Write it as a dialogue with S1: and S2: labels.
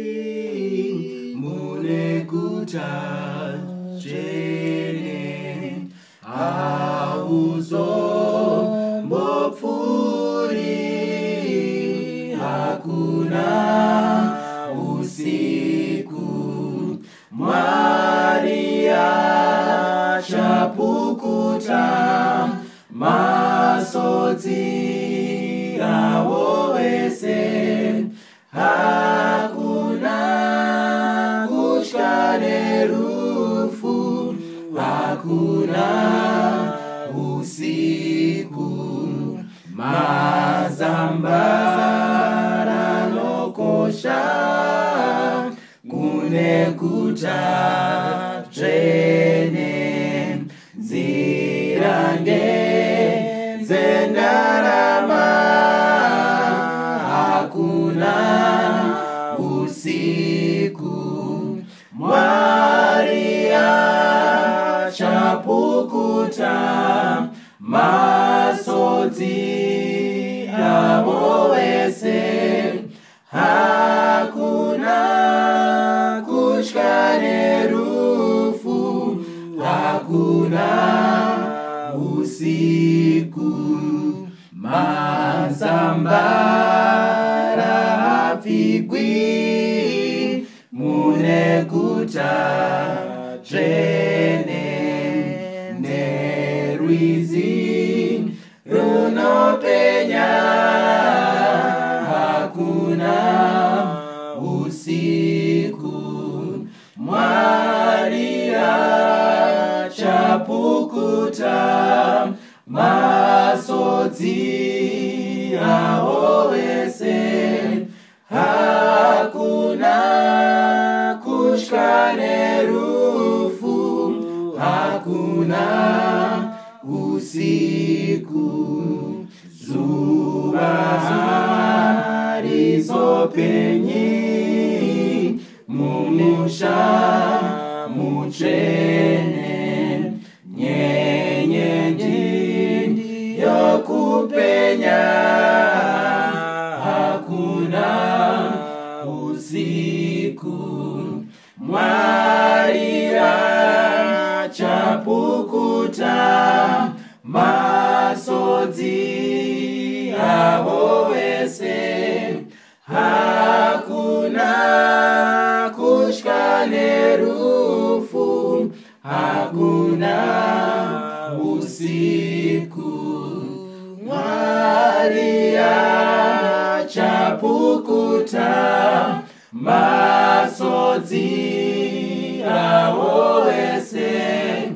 S1: Singaperi mune guta jene auzo mbopfuri hakuna usiku Maria chapukuta masodzi awo ese hakuna kutya nerufu hakuna usiku mazambara nokosha kune guta dzvene dzirange dzendarama hakuna usiku Maria chapukuta masodzi avo ese hakuna kutya nerufu hakuna usiku mazambara apfigwi mune guta dzvene nerwizi runopenya hakuna usiku Maria chapukuta masodzi awo ese hakuna kutya nerufu hakuna usiku zuva rizopenyi mumusha mutsvene nyenyendi yokupenya hakuna usiku Maria chapukuta masodzi avo ese hakuna kutya nerufu hakuna usiku Maria chapukuta masodzi avo ese